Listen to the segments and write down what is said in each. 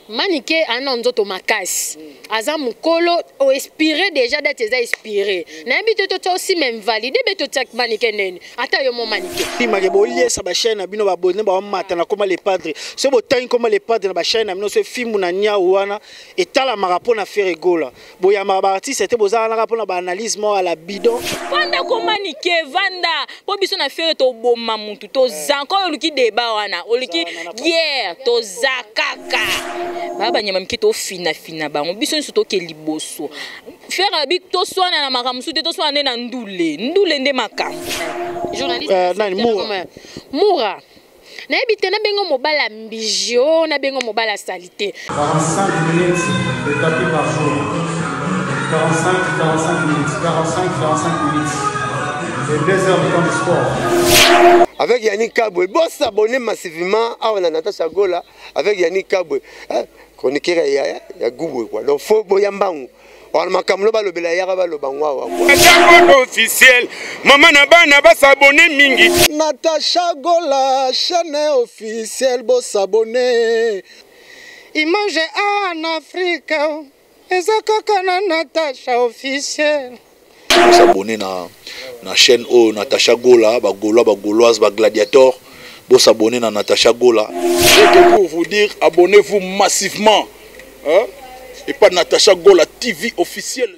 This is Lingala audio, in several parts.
Maniké anonzoto makasi. Aza mukolo o inspiré déjà d'être inspiré. N'habite toi aussi même validé beto tsak maniké nene. Ata yo mon maniké. Image bolie sa ba chaîne bino ba bonne ba mata na comme les padres. Ce beau temps comme les padres na ba chaîne bino ce film na nya wana etala marapo na faire gola. Boya mara artiste c'était bozala na rapona ba analyse mo à la bidon. Vanda ko maniké vanda. Po biso na faire to boma muntu to zanko oluki débat wana. Oluki guerre to zakaka. Baba nyama mkito fina bango biso nsoto ke liboso faire abik to swana na makamusu te to swana na ndule nde makambo journaliste nani Moura na ebite na bengo mobala mbijio na bengo mobala salité 45 minutes de tapis par jour 45 minutes et 2 heures de temps de sport. Avec Yannick Kabwe, bon s'abonner massivement à Natacha Gola avec Yannick Kabwe. Chroniqueur ya Goubwe quoi. Donc faut boyambangu. On m'a kamlo ba lobela ya ba lobangwa. Officiel. Maman na bana ba s'abonner mingi. Natacha Gola chaîne officielle bo s'abonner. Image en Afrique. Ezaka na Natacha officielle. S'abonner na chaîne O Natacha Gola, Gauloise, Gladiator. Vous s'abonner à Natacha Gola. C'est pour vous dire, abonnez-vous massivement. Hein? Et pas Natacha Gola TV officielle.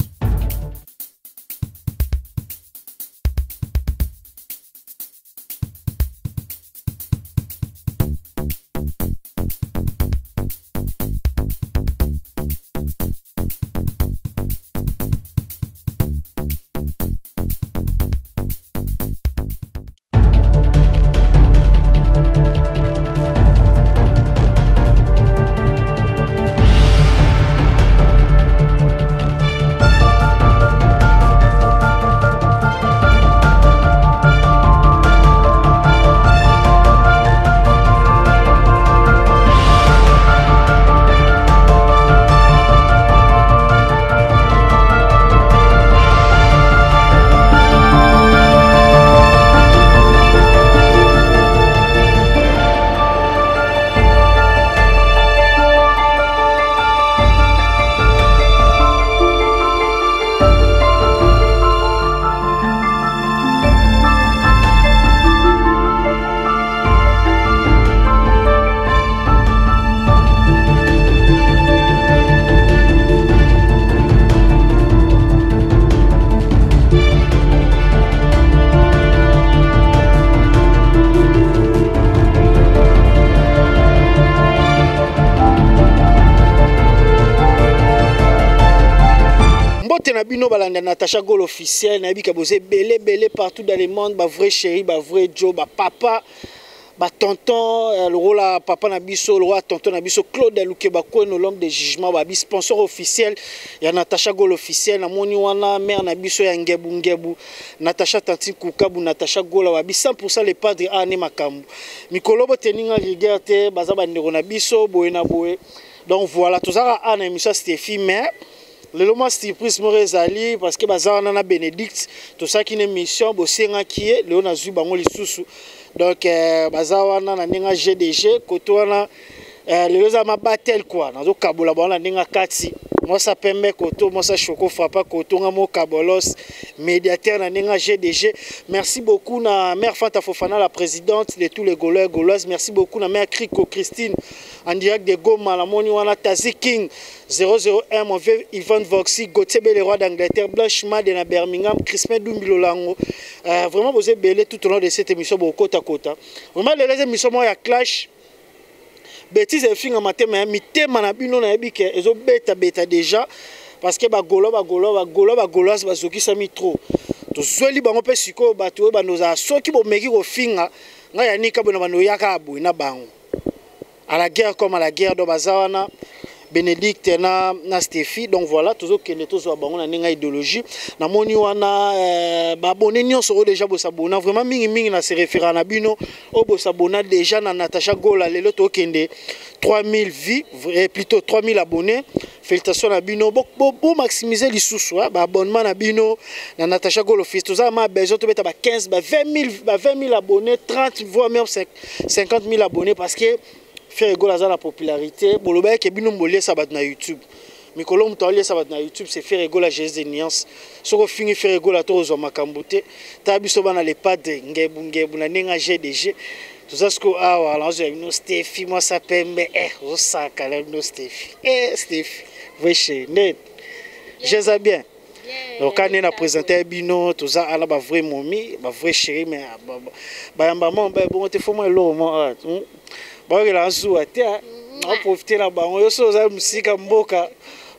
Bino balanda Natacha Gola officiel na bika bozé belé partout dans le monde ba vrai chéri ba vrai Joe ba papa ba tonton le rôle papa na biso le roi tonton na biso Claude Lukeba ko no l'homme de jugement ba sponsor officiel ya Natacha Gola officiel na moni wana mère na biso ya ngebu Natacha Tanti Kukabu Natacha Gola ba 100% les padres ane makambu mikolo boteninga rigerte baza ba ndeko na biso boye na boye donc voilà tout ça ana émission Stéphie mais le moment surprise Morezali parce que bazana na Bénédicte tout ça qui une émission bosenga qui est le na zu bango lisusu donc bazawana na ninga GDG kotoana le za ma battle quoi nazo kabola bana ninga kati moi ça pembe koto moi ça choko frappa koto ngamo kabolos médiateur na ninga GDG merci beaucoup na mère Fanta Fofana la présidente de tous les Gaulois Gauloises merci beaucoup na mère Kriko Christine en direct de Goma la moni wana Tazi King 001 mon vieux Yvonne Voxy Gauthier le roi d'Angleterre Blanche Made na Birmingham Crispin Dumbilolango vraiment vous êtes belé tout au long de cette émission beaucoup à côté vraiment les émissions moi ya clash bêtise et fin en matin mais mitema na bino na yebike ezo beta déjà parce que ba Gauloise bazoki sami trop to zweli bango pe siko bato ba noza soki bo meki ko finga nga ya nika bona bano yaka abu na bango à la guerre comme à la guerre do bazawana Bénédicte na Stéphie donc voilà toujours que les tous bango na ninga idéologie na moni wana ba abonné nyonso déjà bo sabona vraiment mingi na se référent na bino o bo sabona déjà na Natacha Gola lelo to kende 3000 vies plutôt 3000 abonnés félicitations à bino bo maximiser les sous ba abonnement na bino na Natacha Gola office tout ça ma besoin to beta ba 15 ba 20 000 abonnés 30 voire même 50 000 abonnés parce que Frère Egola a la popularité. Boloba ke bino mbolé ça bat na YouTube. Mikolo mutali ça bat na YouTube c'est Frère Egola Jésus de Niance. Soko fini Frère Egola to zo makambote. Ta biso bana les padres ngebu na ninga GDG. Tout ça ce que ah alors j'ai une Stéphie moi ça pembe au sac là une Stéphie. Stéphie. Wesh net. Jésus bien. Donc quand on a présenté bino tout ça ala ba vrai momi, ba vrai chéri mais ba maman ba bon te faut moi lo moi. Ba que la sou até on profiter là ba on so za musika mboka.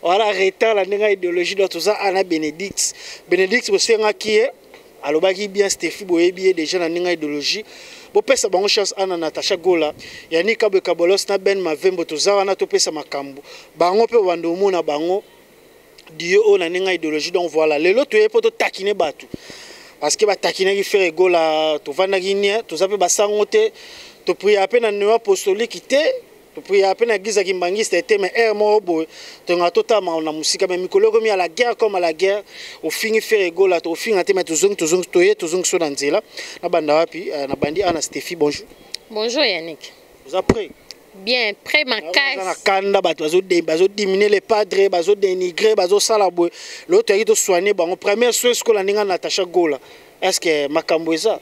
Voilà arrêter la ninga idéologie de tout ça ana Bénédicte. Bénédicte aussi ngaki alobaki bien Stéphie boyebi déjà na ninga idéologie. Bo pesa bango chance ana Natacha Gola. Yani kabwe kabolos na Ben Mavembo tout ça ana to pesa makambo. Bango pe wando mona bango. Dieu on a une idéologie donc voilà les autres tu es pour taquiner batu parce que ba taquiner qui fait Egola tu vas na Guinée tu ça peut ba sangote tu prie à peine en apostolique qui tu prie à peine à Giza Kimbangiste était mais mo boy tu nga totalement na musique mais mikolo comme à la guerre comme à la guerre au fin faire Egola au fin à te mettre tu zong so dans zela na banda wapi na bandi ana Stéphie bonjour. Bonjour Yannick. Vous après bien près ma casse kanda bato bazo diminuer les padres bazo dénigrer bazo salabo l'autre qui to soigner bon première chose que la ninga Natacha Gola est-ce que makambo eza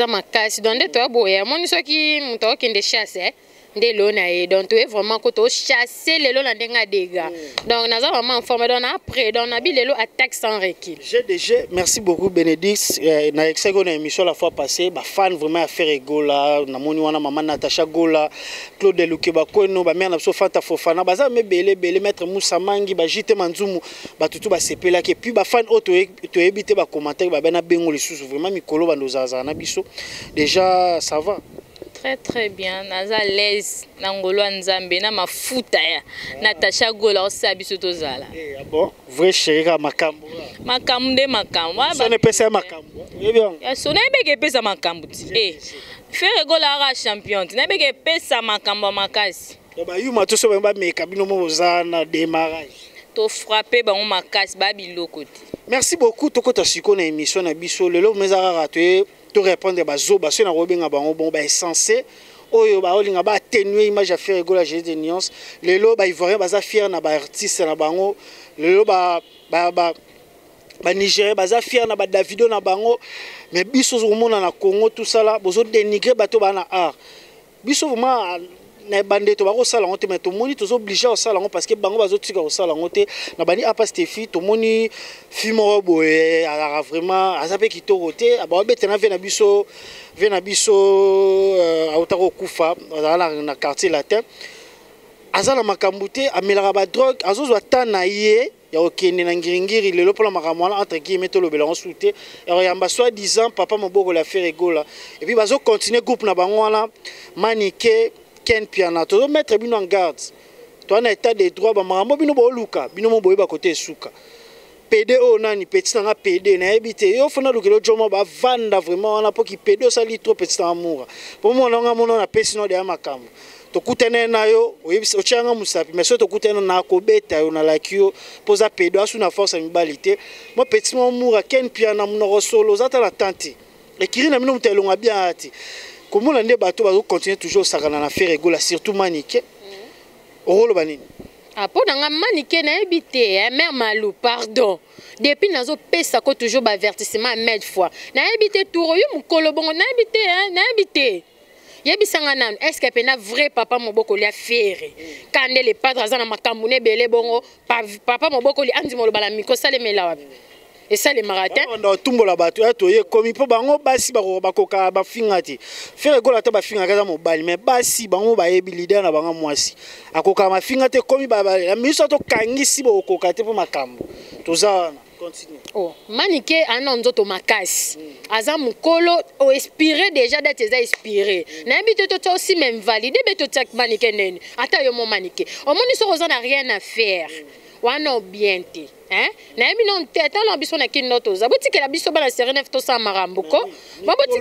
ma casse donc toi boya moni soki muto kende chasse de lona et donc tu es vraiment que tu chasser les lona ndenga dégâts donc naza vraiment informé donc après donc nabi lelo attaque sans recul. GDG merci beaucoup Bénédicte na exego na émission la fois passée ba fan vraiment à faire Egola na moni wana maman Natacha Gola Claude Lukeba Kono ba mère na so Fanta Fofana baza me belé maître Moussa Mangi ba Jité Manzumu ba tutu ba sepela ke puis ba fan auto to ebité ba commentaire ba bena bengo les sous vraiment mikolo ba ndozaza na biso déjà ça va. Très bien. Naza l'aise nangolo nzambe na mafuta ya Natacha Gola osabiso tozala. Ah bon, vrai chéri ka makambo. Makambo de makambo. Ça ne pesa makambo. Eh bien. Ya sona beke pesa makambo ti. Frère Gola ra champion. Na beke pesa makambo makasi. Ba yuma to so ba meka bino mo zana démarrage. To frapper ba on makasi ba biloko ti. Merci beaucoup tokota siko na émission na biso lelo mezara raté. To répondre bazo baso na robenga bango bon ba censé oyo ba olinga ba atténuer image à faire Egola Jésus de Niance lelo ba ivoirien baza fier na ba artiste na bango lelo ba Nigeria baza fier na ba Davido na bango mais biso zomona na Congo tout ça là bozo dénigrer bato ba na art biso vraiment na bande to ba ko sala ngote mais to moni to obligé au sala ngo parce que bango bazo tika au sala ngote na bani apa Stéphie to moni film boye ala vraiment azape kitorote ba bete na vena biso autako kufa na quartier latin azala makambute amelaka ba drogue azozwa tana ye ya okende na ngiringiri lelo pola makamwana entre guillemets to lobela on souté ya yamba soi-disant papa moboko la faire Egola et puis bazo continuer groupe na bango wana Manike Ken Piana to mettre bino en garde to na état de droit ba makambo bino bo luka bino mo boyeba côté suka PD o nani petit nga PD na ebité yo fona lukelo jomo ba vanda vraiment na poki PD ça li trop petit amour pour moi nga mona na pesino de makambo to kutene na yo oyebisa ochanga musapi mais so to kutene na ko beta yo na lakio poza PD asu na force mibalité moi petit mo amour Ken Piana mnoro solo zata la tante ekiri na mino mutelonga bien ati comment on est bateau va continuer toujours ça na faire Egola surtout Manike rôle banini apo nanga Manike na ebité mère Malou pardon depuis nazo pesa ko toujours ba avertissement mille fois na ebité tour yo mukolo bongo na ebité yebisanga nanu est-ce que pena vrai papa moboko li affaire quand les padres za na makambo ne belé bongo papa moboko li andi molo bala miko sale mela wapi et ça les marathons on tumbo la bato to ye komi po bango basi bakoka ba fingati faire Egola to ba fingaka za mobali mais basi bango ba yebi leader na bango mwasi akoka ma fingate komi ba la miso to kangisi bokoka te po makambo toza continue Manike anonzo to makasi aza mukolo o inspiré déjà d'être inspiré na habite to aussi même validé beto tak Manike nene ata yo mo Manike o moni so n'a rien à faire wana bien te hein na yebi non te tala biso na kino toza botikela biso bana série 9 to sa marambo ko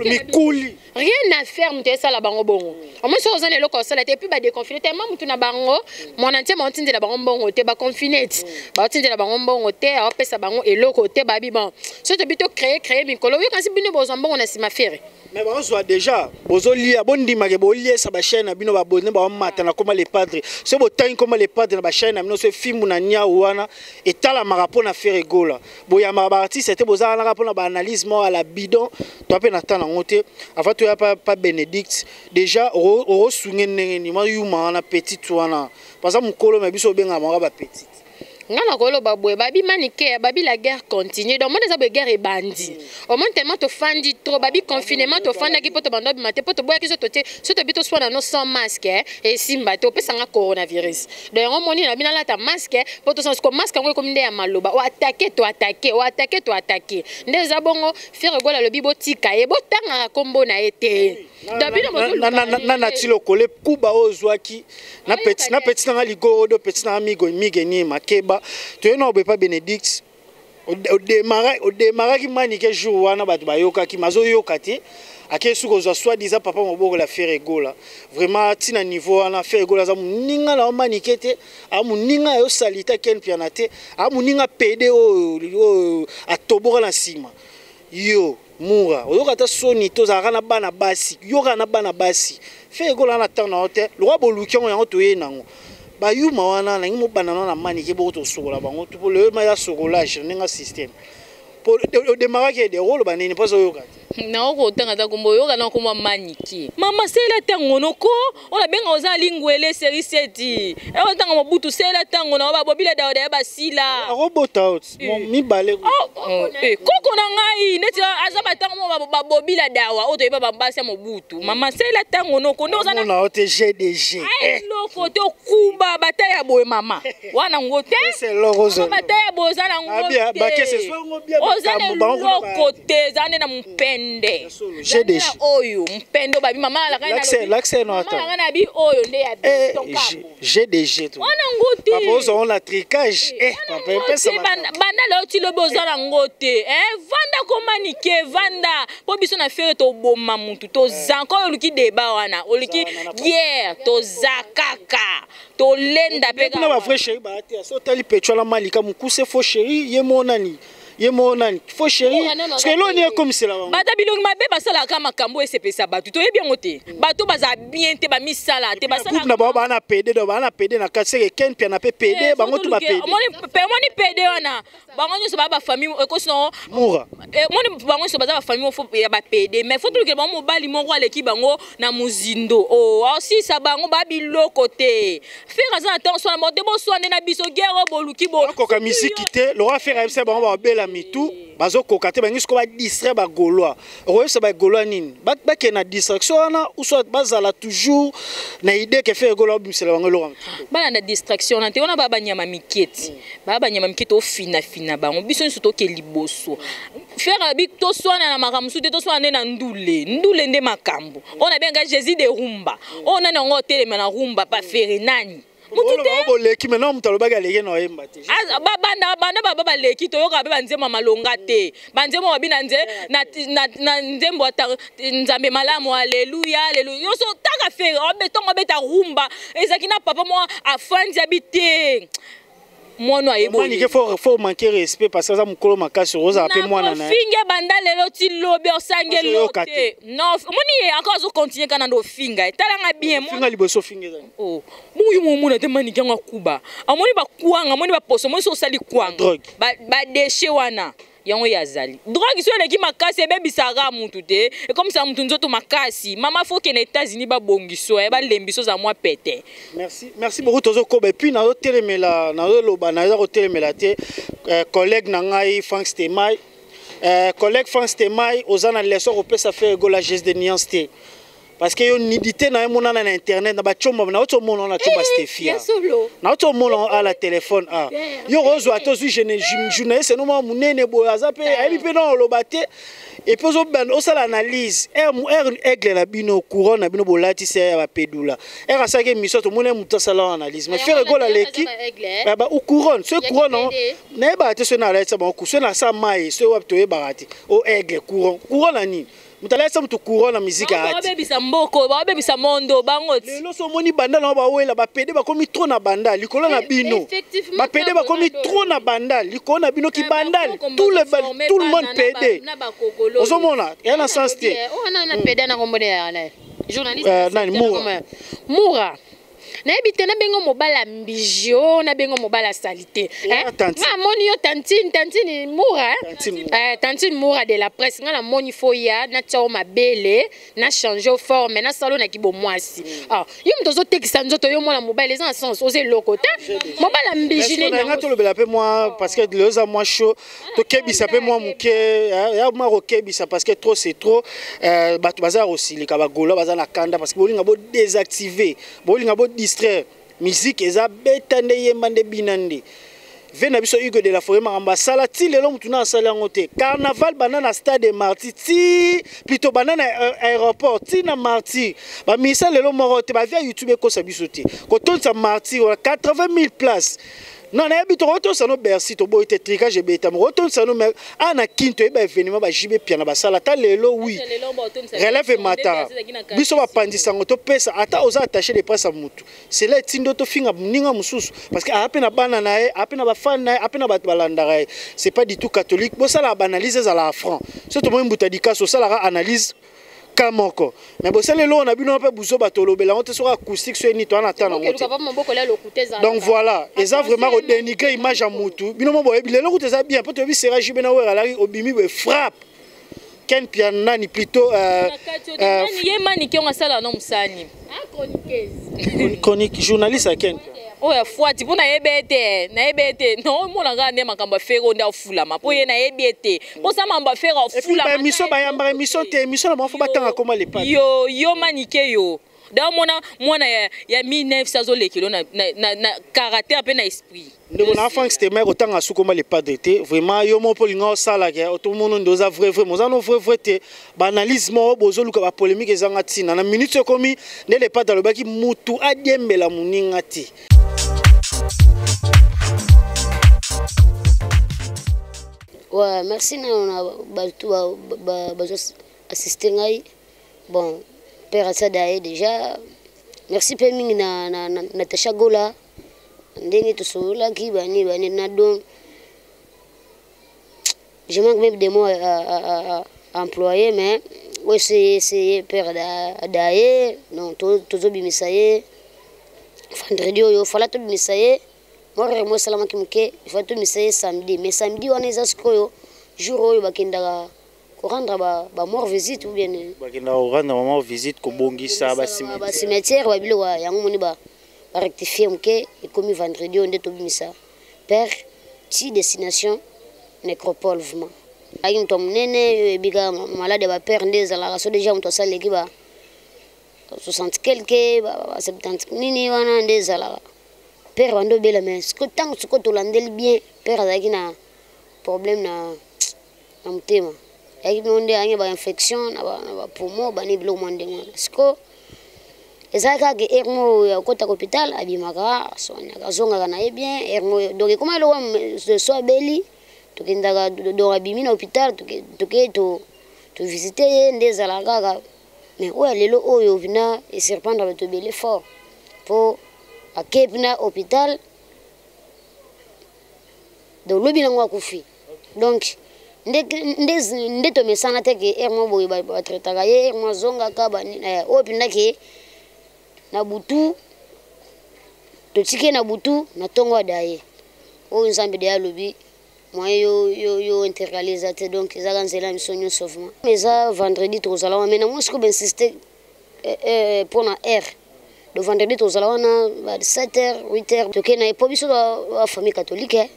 mikuli rien à faire muté ça la bango bongo au moins so ozana eloko sala te puis ba déconfiné tellement mutu na bango mon entier mon tindela bango bongo te ba confiné ba tindela bango bongo te a pesa bango eloko te ba bi bon so te bito créer mikolo yo kasi bino bozo mbongo na sima fere. Mais bon, soit déjà, bozolia, bondi mage bolia sa ba chaîne na bino ba bonne ba mata na comme les padres. Ce beau temps comme les padres na ba chaîne na bino ce film na nya wana et tala marapo na faire gola. Boya ma artiste c'était boza na rapport na ba analyse mo à la bidon. To pe na tana ngote. Avant to ya pas Bénédicte. Déjà o sunge ni ma yuma na petite wana. Parce que mukolo ma biso benga ma ba petite. Ngana kolo babwe babi manike babi la guerre continue donc moi des ab guerre et bandit au moins tellement to fandi trop babi confinement to fanda ki poto bando bimate poto boya ki so to bito soit no sans masque et simba to pesa nga coronavirus donc on moni na bina la ta masque poto sans ko masque ngo comme ndé ya maloba o attaquer ndé zabongo faire gola le bibo tika e botanga kombo na été na tilo kole kuba ozwaki na petit na ligo do petit na amigo migeni makeba tu no be pas Bénédicte au démarrer qui manike jour wana batu bayoka ki mazo yokati ake suko zo soit disant papa moboko la faire gola vraiment tina niveau wana faire gola za muninga na manikete a muninga yo salita ken pianate a muninga pede o atobora na sima yo mura oyoka ta soni to za kana bana basi yoka na bana basi faire gola na tana hotel lo roi boluki yango to yenango ba yuma wana na ngimo banana na mani ke boto sokola bango to le ma ya sokolage ninga système pour démarrer des rôles banini pas oyoka na oko tanga ta kombo yoka na kombo maniki mama sela tango noko ona benga oza lingwele série 7 e o tanga mobutu sela tango na ba bobila da ba sila robot out mi balé koko na ngai neti azaba tango mo ba bobila dawa o to yeba bambasi mobutu mama sela tango noko ndo oza na ote GDG loko to kuba bataya boye mama wana ngote c'est lorozo bataya boza na ngote ba kese so ngobia ba côté zane na mpende GDG oyo mpendo babi mama la kana l'accès no ata mama na bi oyo nde ya GDG to wana ngote papa ozo la tricage papa pesa banda lo ti lo boza na ngote vanda komanike vanda po biso na fere to boma mutu to zanko oluki deba wana oluki guerre to zakaka to lenda peka na ba vrai chéri ba ate so tali petrola malika mukuse faux chéri ye monani faux chéri parce que l'on est comme c'est là bata bilongi mabe basala ka makambo esepesa batu to yebi ngote bato baza bien te ba misala te basala na ba na PD do ba na PD na kaseke ken pia na pe PD bango tu ba PD moni PD wana bango nyo so ba famille ko sino mura moni bango so ba famille fo ya ba PD mais faut que bango mobali moko aleki bango na muzindo aussi sa bango ba biloko te faire ça attention na moto bo soane na biso guerre boluki bo ko ka musique te lo va faire MC bango ba bela mitu bazo kokate bangi sko ba distraire ba goloa oyo se ba goloa nini ba ke na distraction wana ou soit bazala toujours na idée que faire goloa bisela bango lo bana na distraction na te ona ba banyama miketi ba banyama miketi o fina bango biso nso to ke liboso faire bi to swana na makamsu te to swana na ndule nde makambo ona benga Jésus de rumba ona na ngo telema na rumba pa faire nani mutu leki maintenant mutalo baga leki no yemba te banda baba leki to yoka be banzema malonga te banzema wabina nze na nzembo ata nzambe malamu haleluya yo so taka fere obetongo beta rumba ezaki na papa mo afandi habité mono ayebo mani ke faut manquer respect parce que ça mukolo makasi roza pe mwana na finge banda lelo ti lobe osange lote non moni encore zo continuer kana ndo finga talanga bien mo finga liboso finge muyu mumuna te mani kyanga kuba amoni ba kuanga amoni ba poso moni so sali kuanga ba déchet wana yango yazali drogue so leki makasi ebebisaka mutu te comme ça mutu nzoto makasi mama faut que na États-Unis ba bongiso ba lembiso za moi pété merci beaucoup tozo ko et puis na telemela na loba na zo telemela te collègue na ngai Frank Stemai collègue Frank Stemai ozana leso ko pesa faire go la geste de nuance te parce que yo nidité na mona na internet na ba chomba na auto mona na chomba Stefia na auto mona à la téléphone ah yo rozo atozu journaliste no munene boya azape ayebi pe na lobate et puis au ça l'analyse aigle na bino couronne na bino bolati c'est ba pedula era ça que mission to mona muta sala analyse mais faire gola leki ba ou couronne ce couronne na ba te so na la ça ba ku so na sa mai so wa to e barati o aigle couronne ani mutala sa mutu couronne na musique ati ba bebisa mboko ba bebisa mondo bango lelo so moni banda na ba wela ba pede ba komi trop na banda likolo na bino ba pede ba komi trop na banda likolo na bino ki bandal tout le monde pede ozomona ya na sens te on a pede na kombo ya la journaliste nani Moura na ebite na bengo mobala mbijio na bengo mobala salite na moni yo tantine Moura tantine Moura de la presse nga na moni foya na tao mabele na changer forme na salon na kibo mwasi ah yo mtozo tekisa nzoto yo mona mobile za sens oze lokota mobala mbijine na to lobela pe moi parce que le za moi chaud to kebisa pe moi muke ya ma rokebisa parce que trop c'est trop batu bazar aussi les kabagola bazana kanda parce que bolinga bo désactiver bolinga bo distraire musique eza betande yemande binande vena biso Hugo de la Forêt maramba sala ti lelo mutuna sala ngote carnaval banana stade Martyr ti plutôt banana aéroport ti na Martyr ba misa lelo morote ba via YouTube ko sabiso ti ko tonsa Martyr 80 000 places non na habito roto sano Bercy to boite tricage beta roto sano me ana kinto e ba événement ba jibe piana ba sala ta lelo oui relève mata biso ba pandisa ngoto pesa ata oza attacher les presse à mutu c'est là tindo to finga ninga mususu parce que apena bana na e apena ba fan na apena ba balandara c'est pas du tout catholique bo sala ba analyse za la franc surtout mo mbuta dikaso sala analyse kamoko mais bo sala lo na bino pe buzo batolobela on te sera acoustique so ni to na tana ngoto donc voilà et ça vraiment dénigrer image à mutu bino mo boyebi lelo ko teza bien peut-être bi sera jibena wera la obimi be frappe ken piana ni plutôt yemani ki on sala no musani chronique journaliste à ken oya fuati pona yebete na yebete no mona nga ne makamba fero nda fula ma po ye na yebete po sa mamba fero fula ma émission ba yamba émission te émission na mafo batanga koma les pas yo manike yo da mona ya 1900 lekilo na caractère pe na esprit ndeko na enfant c'était mais autant asu koma les pas d'été vraiment yo mo polinga sala ke tout le monde ndoza vrai mozano vrai te ba analyse mo bozoluka ba polémique ezanga tina na minute komi ne les pas dans le baki mutu adiembela muninga ti. Ouais, merci na assister ngai bon père Asadae déjà merci pe mingi na Natasha Gola ndenge to sola ki bani na don je manque même des mots à employer mais ouais c'est père Dae non tozo bimisaye vendredi yo fala to bimisaye moi salama kimuke il faut to bimisaye samedi mais samedi on est askoyo jour yo bakenda ko rendre ba mort visite ou bien bakenda ko rendre mort visite ko bongisa ba cimetière ba bilo yango moni ba rectifier muke et comme vendredi on est to bimisa père ti destination nécropole vraiment ayi mto mnene biga malade ba père ndeza la so déjà mto sale ki ba 60 quelque ba 70 nini wana ndeza la père wando bela mais ce que tant ce que to landel bien père azaki na problème na mtema yaki monde anye ba infection na ba poumon ba ni bilo monde mwana ce que ezaka ke ermo ya kota hôpital abimaka sonya kazonga na bien ermo donc comment le so beli tukindaka do abimi na hôpital to visiter ndeza la gaga mais ouais lelo oyo vina et serpent ba to bele fort pour à Kepna hôpital de lobby ngwa kufi donc nde to mesana te ke ermo boy ba traiter ga ye ermo zonga ka ba opinda ke na butu to tike na butu na tongo daye o nzambe de lobby moi yo intercalisateur donc ça ganzela misonyo sauvement mais ça vendredi to zala mais na moi ce que insister pour na r le vendredi to zala na 7h 8h to kena po biso la famille catholique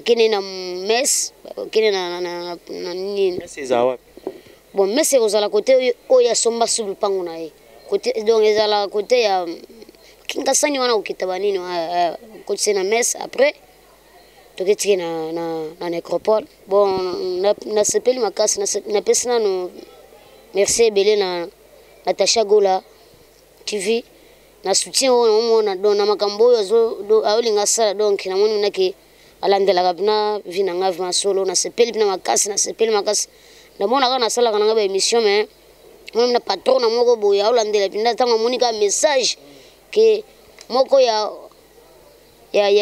kena na messe kena na nini c'est ça bon mais c'est aux ala côté o ya somba sulu pangu na ye côté donc les ala côté ya kingasani wana ukitabanini côté na messe après toketiki na nécropole bon na sepeli makasi na pesina no merci belé na Natacha Gola TV na soutien on na don na makambo yo aolinga sala donc na moni naki alandela kabina vina ngava solo na sepeli na makasi na mona kana sala kana ba émission mais on na patron na moko boya alandela pinda tanga monika message que moko ya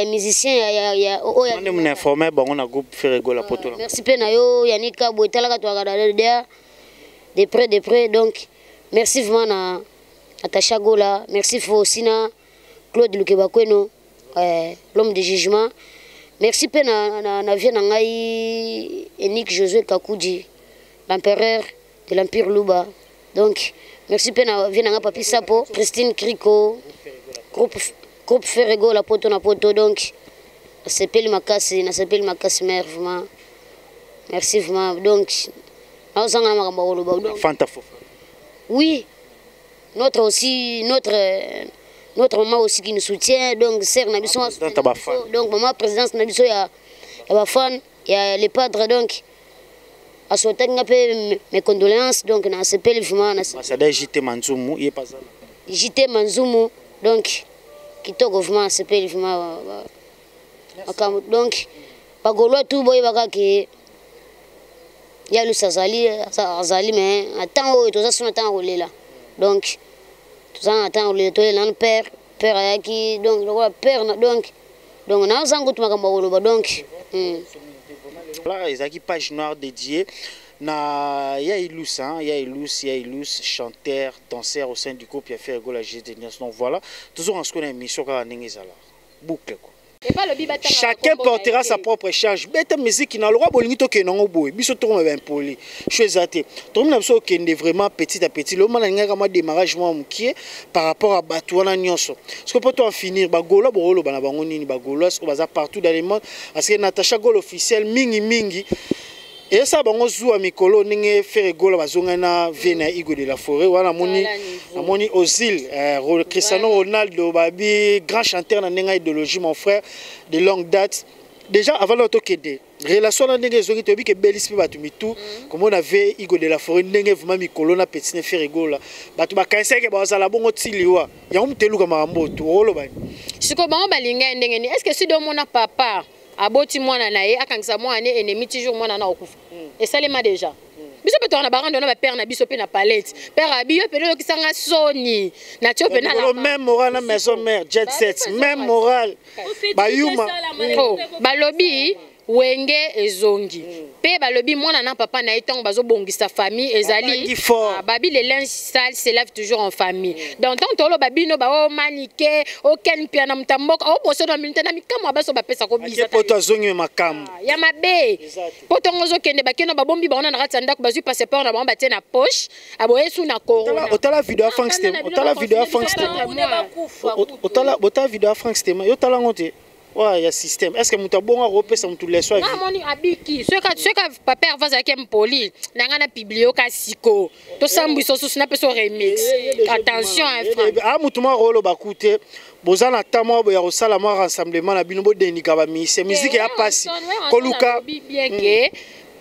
musicien ya on est informé bon on a groupe Ferrego la poto. Merci pe na yo Yanika boitala ka to agada de près donc merci vraiment na Natacha Gola, merci aussi na Claude Lukebakweno, l'homme de jugement. Merci pe na vie na ngai Enik Josué Kakoudi, l'empereur de l'Empire Luba. Donc merci pe na vie na nga Papi Sapo, Christine Kriko, groupe Ferrego la poto na poto donc na sepeli makasi mère vraiment. Merci vraiment donc na sanga na makambo loba. Fanta Fofa. Oui. Notre maman aussi qui nous soutient donc sœur Nabiso donc maman présidence Nabiso ya ba fan ya les padres donc à souhaiter mes condoléances donc na sepeli vraiment na ambassadeur JT Manzumu il est pas ça JT Manzumu donc kitoko vraiment sepeli vraiment donc bagolo tout boy bakaki ya lu azali mais attends tout ça son temps roler là donc tout ça attend le père qui donc le père donc na zango tu makambo loba donc là ils ont page noire dédiée na Yailous chanteur danseur au sein du groupe ya Ferrego la GT. Donc voilà toujours en ce qu'on a émission ka ningezala boucle quoi. Chacun portera sa propre charge. Bête musique qui n'a le droit de bolingo que non boy. Biso to me ben poli. Choisate. To me n'abso que ne vraiment petit à petit. Le man nga ma démarrage moi mukie par rapport à Batouana nyonso. Ce que peut en finir ba gola bolo bana bango nini ba golos baza partout dans le monde parce que Natacha Gola officiel mingi et ça bango zua mikolo ninge Ferrego la bazonga na vena Igo de la Forêt wana moni Ozil Cristiano Ronaldo babi grand chanteur na nenga idéologie mon frère de longue date déjà avant l'auto kede relation na ndenge zongi tobi ke belispi batu mitu comme on avait Igo de la Forêt ndenge vraiment mikolo na petit Ferrego la batu ba kanse ke bazala bongo tiliwa ya umteluka makambo to olo ba siko bango balinga ndenge ni est-ce que si do mona papa aboti mwana na ye akangisa mwana ennemi toujours mwana na okufa esalema déjà biso pe to na barando na ba père na biso pe na palette père abiyo pe ki sanga soni na tio pe na la même moral na maison mère jet set même moral bayuma balobi wenge ezongi pe balobi mwana na papa na etango bazo bongisa famille ezali babi les linges sales se lavent toujours en famille donc tant tolo babino ba o manike o ken pia na mtamboka o poso na milite na mikamo baso bapesa ko biza poto azongi makamo ya mabe poto ngozo kende bakeno babombi baona na ratanda ko bazu passeport na ba tie na poche aboyesu na corona otala video Frank Stem otala video Frank Stem otala video Frank Stem yo tala ngote. Ouais, il y a système. Est-ce que tu as bon à repérer ça tu laisses non moni abiki ce que papa va za kem poli nanga na biblio ka siko to sambu so na peso remix attention ah mutuma rolo bakute bozana tamo ya rosala mo rassemblement na bino bo denika ba musique ya pasi koluka bien que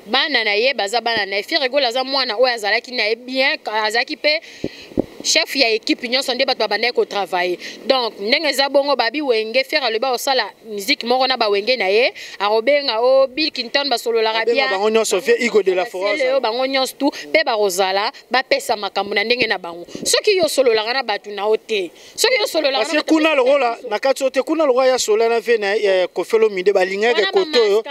bana na ye baza bana na Ferrego la za mwana oyo azalaki na bien azaki pe chef ya équipe nyonso nde bato babandaki kotravaille donc ndenge eza bongo babi wenge faire le ba osala musique moko na bawenge na ye arobenga o Bill Clinton basololaka bien bango nyonso fe Igo de la Forêt bango nyonso tout pe barozala bapesa makambo na ndenge na bango soki yo sololaka na bato na ote soki yo sololaka parce que kuna lola na kati ote kuna lola ya sola na ve na kofelo minde balingaka koto yo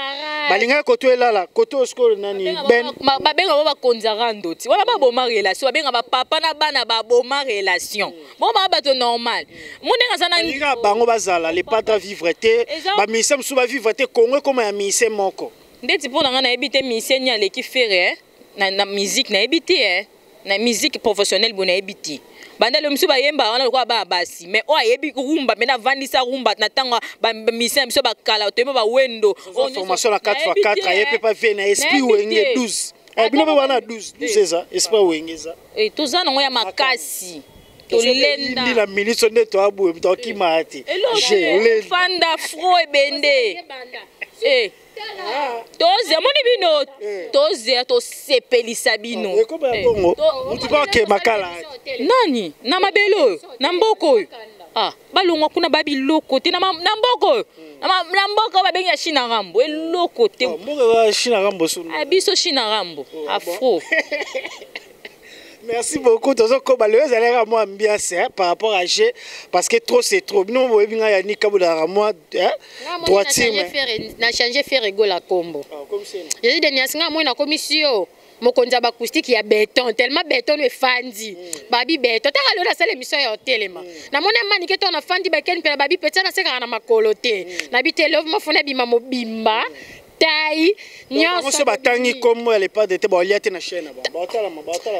balingaka koto elala koto sko nani ben babenga bo bakonzaka ndoti wana baboma relation babenga bapapa na bana babo ma relation bon ba bato normal munenga sana ngira bango bazala les pas vivre te ba misem sou ba vivre te Congo comme ya misem moko ndeti pona nga na ebité misenya leki faire na musique na ebité na musique professionnelle bona ebité banda le msu ba yemba wana kwa ba basi mais o ayebi rumba mais na vandisa rumba na tanga ba misem so ba kala to ba wendo formation la 4x4 ayepe pas vena esprit wenge 12 bino pe wana 12 eza espoir wengeza toza nango ya makasi tolenda ndi na ministre nde to abu to kima ati je fanda fro ebende toze moni bino toze tosepelisa bino mutu pa ke makala nani na mabelo oyo na mboka oyo balongwa kuna babiloko te na mboka oyo na mboka babengi ya China Rambo eloko te mboka ya China Rambo biso China Rambo afro. Merci beaucoup. Tozo koba le ezalera moi ambiance par rapport à G parce que trop c'est trop. Nous on binga ya nikabula moi droitier. Na changer faire rigolo la combo. Comme c'est. J'ai dit dernièrement moi na commission mokonza bakustique ya béton tellement béton e fandi. Babi béton ta kalo na sala émission ya hotelema. Na mona mani ke to na fandi ba ken pe babi peta na seka na makolote. Na bi telove mo fona bima mobimba. Tai nyonso so batangi comme elle pas de te ba liate na chaîne ba batala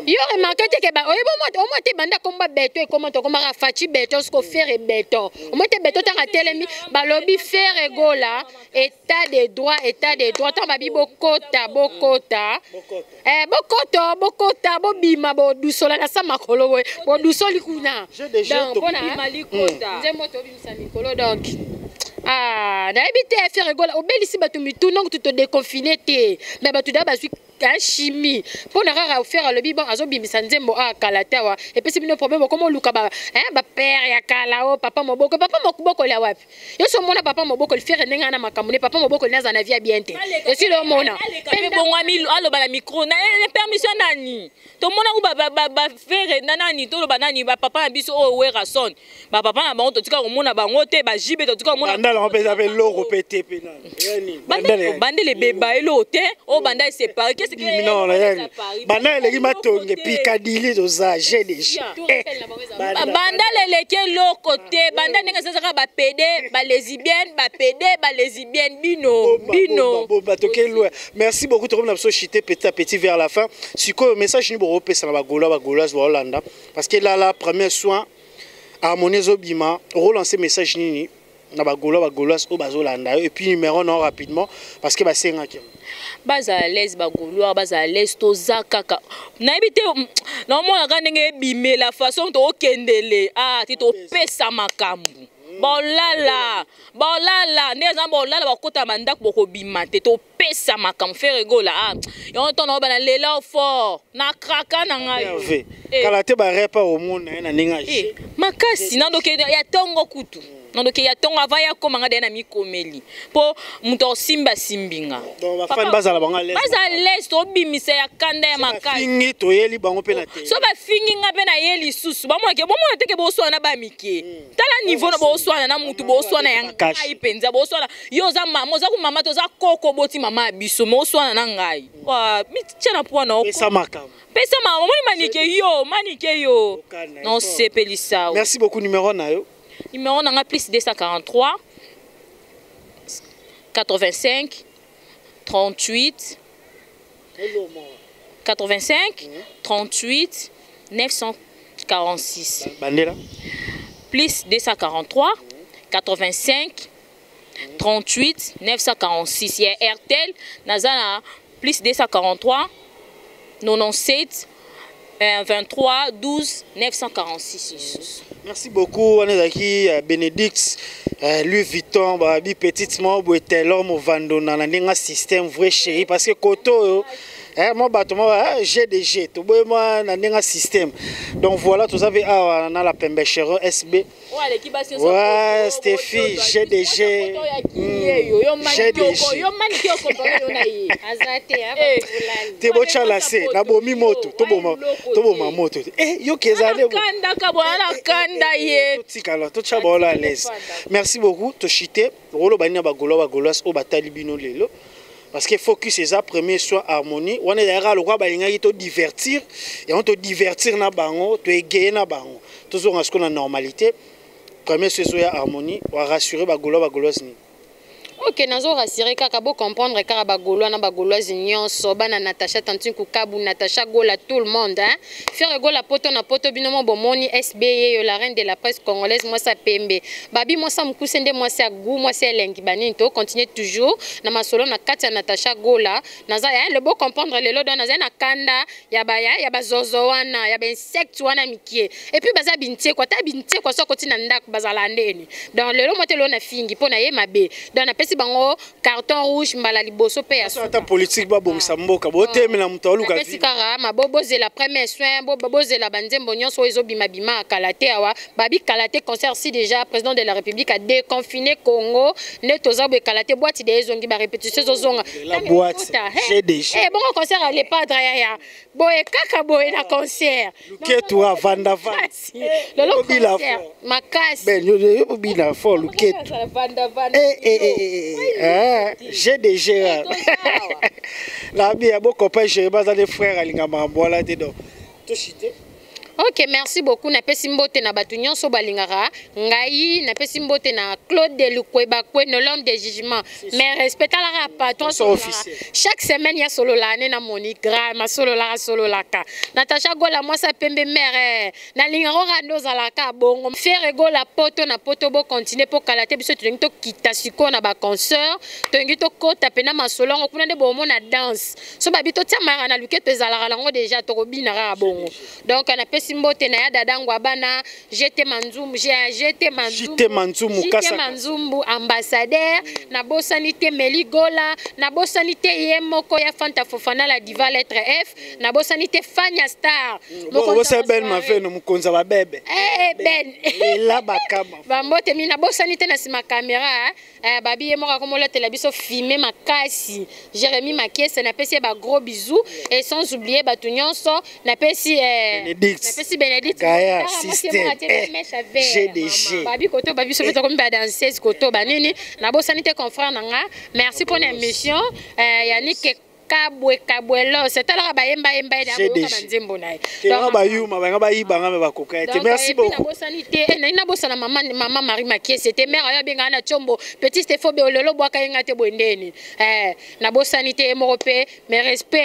yo remarqué que ba oyebo mo te banda komba beto e comment to komba fachi beto ce ko faire beto o mo te beto tanga telemi ba lobby faire gola état de droit ta ba bi bokota bokota bo bima bo dusola na sama kolo we bo dusoli kuna donc bona malikota nzembo to bimisa mikolo donc na ebité faire gola obelisi batu mitu donc tu te déconfiner te mais batu da bazwi un chimie pour na rara faire le biban azo bimisa nzembo kalatawa et puis c'est un problème comment luka ba père ya kalao papa moboko la wapi yo so mona papa moboko le faire nenga na makamune papa moboko na za via bien te et si le mona pe bongwa milo alo bala micro na permission nani to mona u ba faire nani to lo banani ba papa na biso o wera son ba papa na bango to tika ko mona bango te ba jibe to tika ko mona ndala on peut appeler l'euro pété pénal bande le beba elo te o banda séparé non banda eleki matonge Piccadilly toza GDG banda leleke loko te banda ndenge sasaka ba PD ba lesbienne bino batoke loin. Merci beaucoup to comme chité petit à petit vers la fin siko message ni bo pesa na ba Gaulois ba Hollanda parce que là la premier soin harmonie obima relancer message nini na ba Gaulois au bazolanda et puis numéro non rapidement parce que ba sengaki baza à l'aise ba Gaulois baza à l'aise toza kaka na ebité na mona ka ndenge bimé la façon to okendele ti to pesa makambu bolala neza bolala bakota mandako boko bima te to pesa makambu faire gola yo to na bana lela fort na kraka na ngai kala te ba repa au monde na ninga makasi na doke ya tongo kutu donc ya tongo avaya komanga de na mikomeli po muto simba simbinga donc ba fan bazala banga les to bimisa ya kanda ya makasi fingi to yeli bango pe na te so ba fingi nga pe na yeli susu ba mona teke bo swana ba mike tala niveau na bo swana na mutu bo swana ya ngai penza bo swana yo za mama za ku mama to za koko boti mama biso mo swana na ngai wa mitchana po na pesa makam pesa mama manike yo non sepelisa. Merci beaucoup numéro na yo numéro nanga plus 243 85 38 85 38 946 bandela plus 243 85 38 946 ya Airtel nazana plus 243 97 23 12 946. Merci beaucoup. On est aquí Benedict, Louis Vuitton, Babi Petit Mob, l'homme au Vandona, un système vrai chéri parce que Koto, moi bâtiment GDG, tout le monde a un système. Donc voilà, tout ça on a la Pembechero SB. Ouais, Stéphie, GDG. GDG. T'es beau chalassé, na bomi moto, to boma moto. Yo kezale. Merci beaucoup, to chité. Rolo bania ba Gaulois au batali bino lelo. Parce que focus c'est ça premier soin harmonie. On est derrière le roi balinga qui te divertir et on te divertir na bango, te égayer na bango. Toujours ce qu'on a normalité. Premier soin harmonie, on va rassurer ba Gaulois ni. Ok, nazo rassurer kaka bo comprendre kaka ba Gaulois na ba Gauloise nyonso bana Natacha Tantine Kukabu Natacha Gola tout le monde hein. Faire Gola poto na poto binomo bomoni SBE la reine de la presse congolaise moi ça pembe. Babi moi ça mkusende moi ça gou moi c'est lengi baninto continue toujours na masolo na kati ya Natacha Gola naza hein le bo comprendre lelo do naza na kanda ya ba zozo wana ya ba insect wana mikie et puis baza bintie quoi ta bintie quoi so kotina ndako bazala ndeni. Dans lelo moi te lo na fingi pona ye mabe. Dans na pesi bango carton rouge mbala liboso pe ya ata politique ba bongisa mboka botemela mutu aluka vi pesi kara maboboze la premier soin boboze la banzembo nyonso ezo bima bima kalate awa babi kalate concert si déjà président de la République a déconfiné Congo ne tozabo kalate boîte de ezongi ba répétition zozonga la boîte GDG bon concert à l'EPAD ya boye kaka boye na concert luketu avanda va lelo concert makasi ben yo bina fo luketu GDG la bien bon copain j'ai pas des frères alinga mambola dedans to chité. Ok, merci beaucoup. Na pesi mbote na batu nyonso balingara. Ngai na pesi mbote na Claude Delukweba kwe no l'homme de jugement. Mais respecta la patron officiel. Chaque semaine ya solo la na monigra ma solo la ka. Natacha Gola moi sa pembe mère na lingaro rando za la ka bongo. Faire Gola poto na poto bo continuer pour kalate biso tu to kita siko na ba concert. To ngi to kota pena masolo ngo kuna de bo na danse. So babito tia mara na luketo ezala lango déjà to robina ra bongo. Donc na Simbote na ya dadangu abana JT Manzumbu ambassadeur na bosanité Meligola na bosanité Yemoko ya Fanta Fofana la diva lettre F na bosanité Fanya Star moko se ben ma fe no mukonza ba bebe ben la bakama bambote mi na bosanité na sima caméra babi Yemoko komola telebiso filmer makasi Jérémy Makiese na pesi ba gros bisous et sans oublier batunyonso na pesi Merci Bénédicte. Gaïa, système. GDG. Babi koto babi sopeto comme ba danseuse koto banini na bosanité confrère nanga. Merci pour l'émission. Yannick Kabwelo, c'est alors bayemba ya banzembo na. Donc bayuma banga bayibanga me bakoka. Merci beaucoup. Na bosanité na bosana maman Marie Makie, c'était mère ya benga na chombo. Petit Stéphane Beololo boaka yenga te bondeni. Na bosanité Europe, mais respect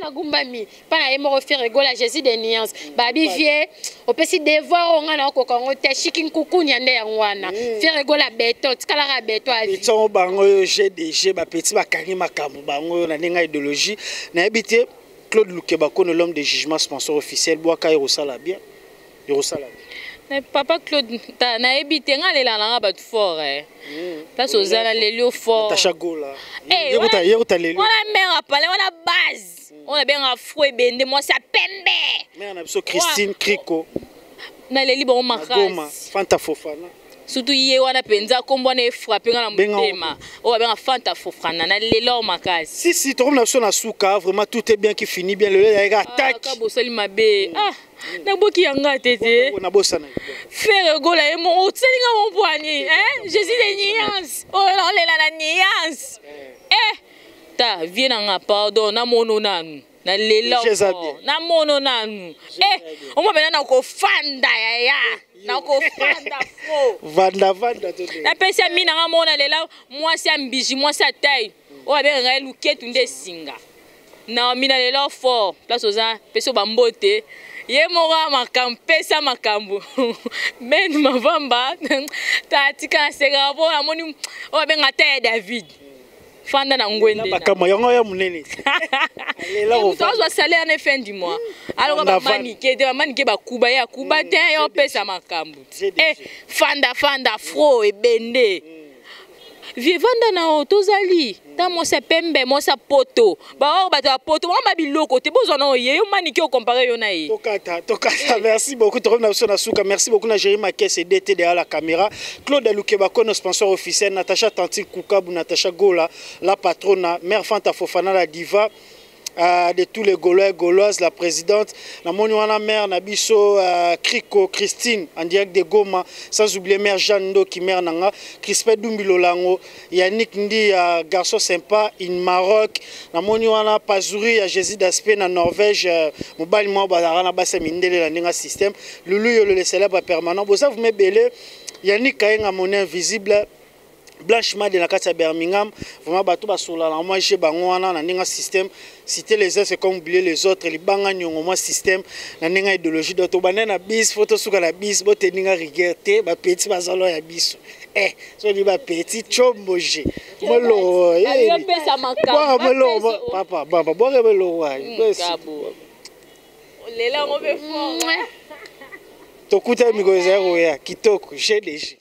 na gumbami. Pas na Europe faire rigola Jésus des nuances. Babi vie, au pesi devoir on na ko Congo te chikin kuku nyande ya ngwana. Faire rigola beto, tikala ra beto avi. Ils bango GDG ba petit ba kangi makambo bango na idéologie na habité Claude Lukebako l'homme de jugement sponsor officiel boaka Yerusala bien papa Claude na habité ngalela nga bat fort place aux ala lelio fort Natacha Gola yeruta lelio on a mère parler on a base on a bien afro bende moi ça pembe mère na biso Christine Kriko na leli bon makasi Fanta Fofana surtout hier wana penza kombo na frappé na mutema o ba Fanta Fofana na lelo makasi si to na so na suka vraiment tout est bien qui finit bien le ya attaque ka bosali mabe na boki yanga tete na bossa na faire Gola e mo otselinga mon poignet Jésus des nuances oh là la nuance ta viens nga pardon na mono nanu na lelo na mono nanu o mo bena na ko fanda ya na ko fanda fo vanda to na pesa mina nga mona lela mwasi ambiji mwasi taille o abe nga luketu nde singa na mina lela fo place oza peso bambote ye mora makampesa makambo men mavamba tatika sega bo amoni o abe nga taille David fanda na ngwende na bakama yango ya munene lela ko tozwa salaire na fin du mois alors ba manike ba kuba ya kuba te yo pesa makambo fanda fro ebende vivanda na tozali ta mosa pembe mosa poto ba ba poto ba biloko te bozwa na ye yo manike o comparer yo na ye tokata merci beaucoup to na suka merci beaucoup na Jérémy Makiese DT derrière la caméra Claude Lukebako nos sponsor officiel Natacha Tantine Kukabu Natacha Gola la patronne mère Fanta Fofana la diva de tous les Gaulois et Gauloises, la présidente, la moniwana mère Nabiso Kriko Christine en direct de Goma, sans oublier mère Jeanne qui mère nanga, Crispé Dumbilolango, Yannick Ndi garçon sympa in Maroc, la moniwana Pazuri à Jésus d'Aspect en Norvège, mobile moi badarana basa mindele la ninga système, Lulu le célèbre permanent, vous savez vous me belé, Yannick Kayenga mon invisible. blanchiment de la carte à Birmingham, vraiment bateau basola la moi j'ai bangwana na ninga système citer les uns c'est comme oublier les autres les banga nyongo moi système na ninga idéologie d'auto banana bis photo suka la bis bo teninga rigerte ba petit bazalo ya biso so li ba petit chomboje molo pesa makamba molo papa baba bo re molo wa lela on veut fort tokuta miko zero ya kitoko GDG